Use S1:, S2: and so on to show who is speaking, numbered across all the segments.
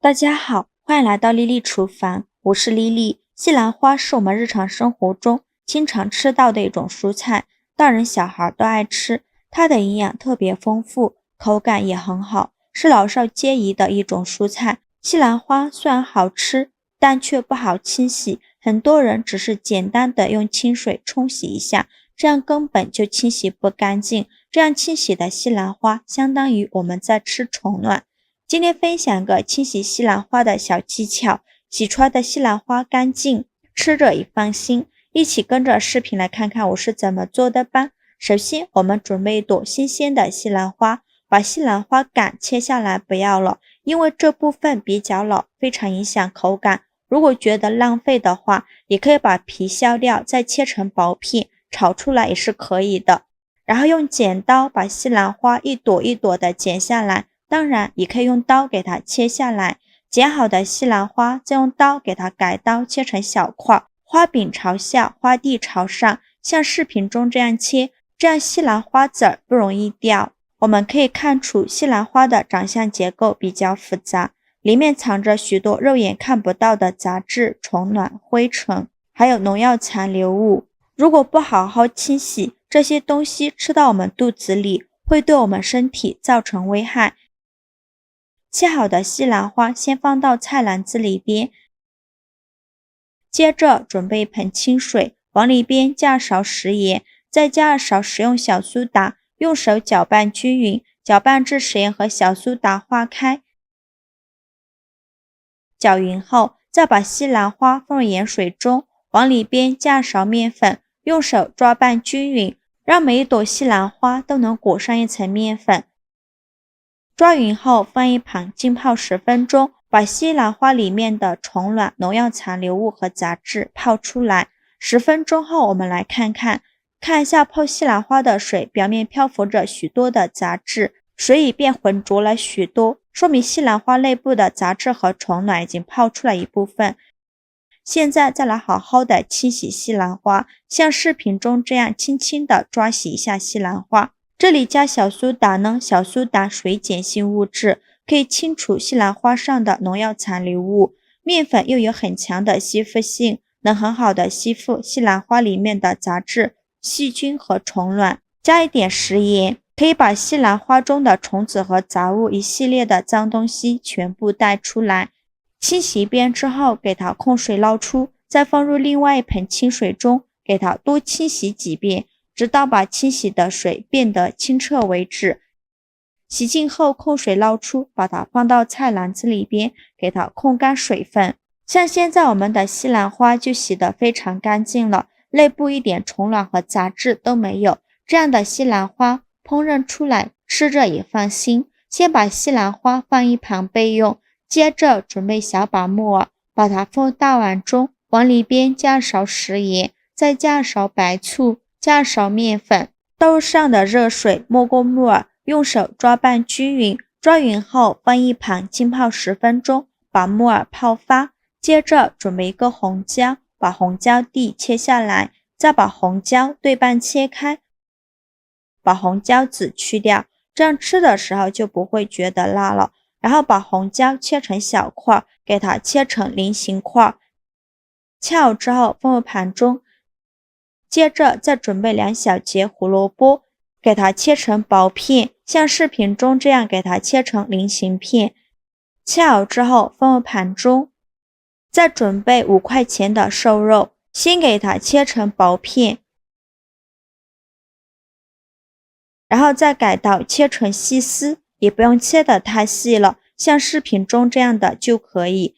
S1: 大家好，欢迎来到莉莉厨房，我是莉莉。西兰花是我们日常生活中经常吃到的一种蔬菜，大人小孩都爱吃。它的营养特别丰富，口感也很好，是老少皆宜的一种蔬菜。西兰花虽然好吃，但却不好清洗，很多人只是简单的用清水冲洗一下，这样根本就清洗不干净。这样清洗的西兰花，相当于我们在吃虫卵。今天分享个清洗西兰花的小技巧，洗出来的西兰花干净，吃着也放心。一起跟着视频来看看我是怎么做的吧。首先，我们准备一朵新鲜的西兰花，把西兰花杆切下来不要了，因为这部分比较老，非常影响口感。如果觉得浪费的话，也可以把皮削掉，再切成薄片，炒出来也是可以的。然后用剪刀把西兰花一朵一朵的剪下来。当然也可以用刀给它切下来，剪好的西兰花再用刀给它改刀切成小块，花柄朝下，花蒂朝上，像视频中这样切，这样西兰花籽儿不容易掉。我们可以看出西兰花的长相结构比较复杂，里面藏着许多肉眼看不到的杂质、虫卵、灰尘，还有农药残留物。如果不好好清洗，这些东西吃到我们肚子里，会对我们身体造成危害。切好的西兰花先放到菜篮子里边，接着准备一盆清水，往里边加勺食盐，再加勺食用小苏打，用手搅拌均匀，搅拌至食盐和小苏打化开。搅匀后，再把西兰花放入盐水中，往里边加勺面粉，用手抓拌均匀，让每一朵西兰花都能裹上一层面粉。抓匀后放一旁浸泡10分钟，把西兰花里面的虫卵、农药残留物和杂质泡出来。10分钟后我们来看一下泡西兰花的水表面漂浮着许多的杂质，水已变浑浊了许多，说明西兰花内部的杂质和虫卵已经泡出了一部分。现在再来好好的清洗西兰花，像视频中这样轻轻的抓洗一下西兰花。这里加小苏打呢，小苏打水碱性物质，可以清除西兰花上的农药残留物。面粉又有很强的吸附性，能很好的吸附西兰花里面的杂质、细菌和虫卵。加一点食盐，可以把西兰花中的虫子和杂物一系列的脏东西全部带出来。清洗一遍之后，给它控水捞出，再放入另外一盆清水中，给它多清洗几遍，直到把清洗的水变得清澈为止。洗净后控水捞出，把它放到菜篮子里边，给它控干水分。像现在我们的西兰花就洗得非常干净了，内部一点虫卵和杂质都没有。这样的西兰花烹饪出来吃着也放心。先把西兰花放一旁备用，接着准备小把木耳，把它放入大碗中，往里边加勺食盐，再加勺白醋，加勺面粉，倒入上的热水没过木耳，用手抓拌均匀，抓匀后放一旁浸泡10分钟，把木耳泡发。接着准备一个红椒，把红椒蒂切下来，再把红椒对半切开，把红椒籽去掉，这样吃的时候就不会觉得辣了。然后把红椒切成小块，给它切成菱形块，切好之后放入盘中。接着再准备2小节胡萝卜，给它切成薄片，像视频中这样给它切成菱形片。切好之后放入盘中。再准备5块钱的瘦肉，先给它切成薄片，然后再改刀切成细丝，也不用切得太细了，像视频中这样的就可以。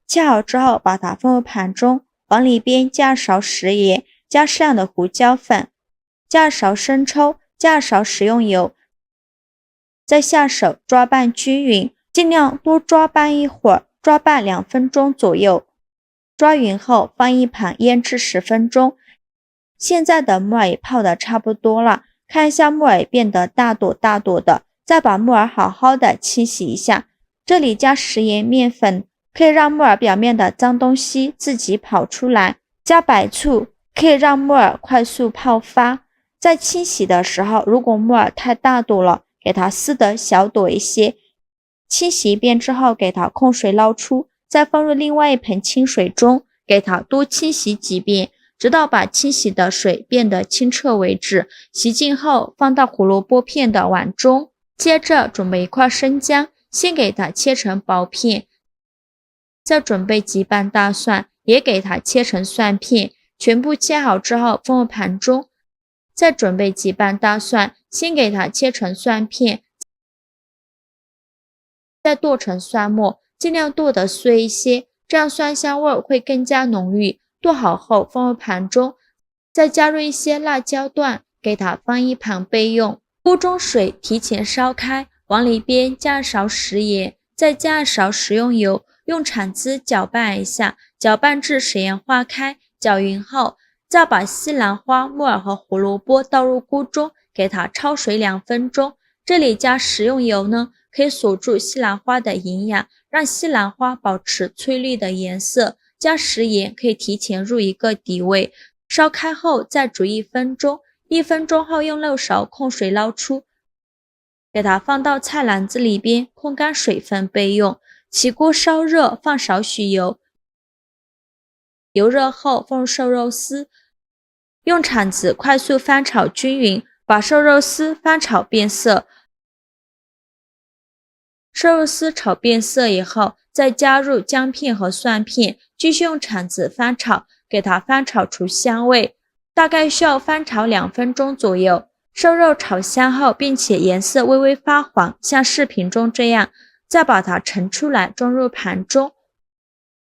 S1: 切好之后把它放入盘中，往里边加勺食盐，加适量的胡椒粉，加勺生抽，加勺食用油，再下手抓拌均匀，尽量多抓拌一会儿，抓拌2分钟左右。抓匀后放一旁腌制10分钟。现在的木耳也泡得差不多了，看一下木耳变得大朵大朵的，再把木耳好好的清洗一下。这里加食盐面粉，可以让木耳表面的脏东西自己跑出来。加白醋，可以让木耳快速泡发。在清洗的时候，如果木耳太大朵了，给它撕得小朵一些，清洗一遍之后，给它控水捞出，再放入另外一盆清水中，给它多清洗几遍，直到把清洗的水变得清澈为止。洗净后，放到胡萝卜片的碗中，接着准备一块生姜，先给它切成薄片，再准备几瓣大蒜，也给它切成蒜片，全部切好之后放入盘中，再准备几瓣大蒜，先给它切成蒜片，再剁成蒜末，尽量剁得碎一些，这样蒜香味会更加浓郁。剁好后放入盘中，再加入一些辣椒段，给它放一旁备用。锅中水提前烧开，往里边加勺食盐，再加勺食用油，用铲子搅拌一下，搅拌至食盐化开，搅匀后，再把西兰花、木耳和胡萝卜倒入锅中，给它焯水2分钟。这里加食用油呢，可以锁住西兰花的营养，让西兰花保持翠绿的颜色。加食盐可以提前入一个底味，烧开后再煮1分钟，1分钟后用漏勺控水捞出，给它放到菜篮子里边，控干水分备用。起锅烧热，放少许油，油热后放入瘦肉丝，用铲子快速翻炒均匀，把瘦肉丝翻炒变色。瘦肉丝炒变色以后，再加入姜片和蒜片，继续用铲子翻炒，给它翻炒出香味，大概需要翻炒2分钟左右。瘦肉炒香后，并且颜色微微发黄，像视频中这样，再把它盛出来装入盘中。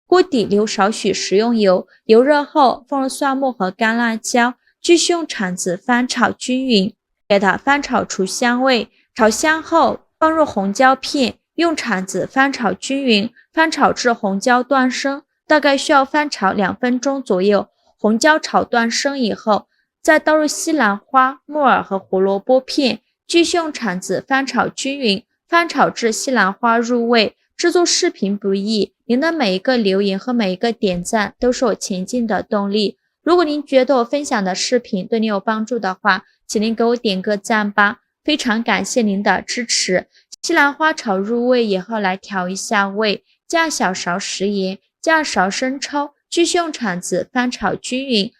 S1: 锅底留少许食用油，油热后放入蒜末和干辣椒，继续用铲子翻炒均匀，给它翻炒出香味。炒香后放入红椒片，用铲子翻炒均匀，翻炒至红椒断生，大概需要翻炒2分钟左右。红椒炒断生以后，再倒入西兰花、木耳和胡萝卜片，继续用铲子翻炒均匀，翻炒至西兰花入味。制作视频不易，您的每一个留言和每一个点赞都是我前进的动力。如果您觉得我分享的视频对你有帮助的话，请您给我点个赞吧，非常感谢您的支持。西兰花炒入味以后，来调一下味，加小勺食盐，加勺生抽，继续用铲子翻炒均匀。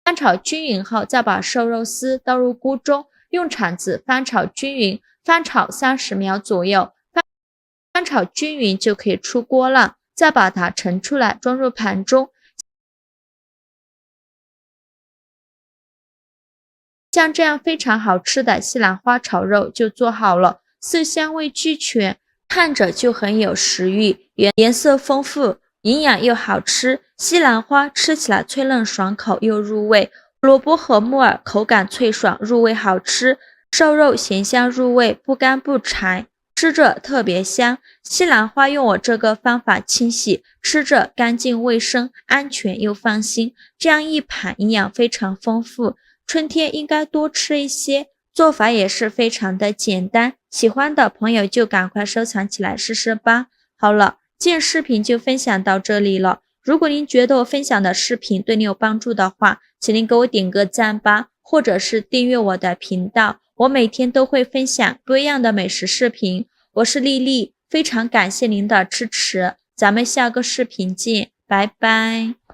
S1: 翻炒均匀后，再把瘦肉丝倒入锅中，用铲子翻炒均匀，翻炒30秒左右。翻炒均匀就可以出锅了，再把它盛出来装入盘中。像这样非常好吃的西兰花炒肉就做好了，色香味俱全，看着就很有食欲，颜色丰富，营养又好吃。西兰花吃起来脆嫩爽口又入味，胡萝卜和木耳口感脆爽入味好吃，瘦肉咸香入味，不干不柴，吃着特别香。西兰花用我这个方法清洗，吃着干净卫生，安全又放心。这样一盘营养非常丰富，春天应该多吃一些，做法也是非常的简单，喜欢的朋友就赶快收藏起来试试吧。好了，今日视频就分享到这里了。如果您觉得我分享的视频对你有帮助的话，请您给我点个赞吧，或者是订阅我的频道，我每天都会分享不一样的美食视频。我是丽丽，非常感谢您的支持，咱们下个视频见，拜拜。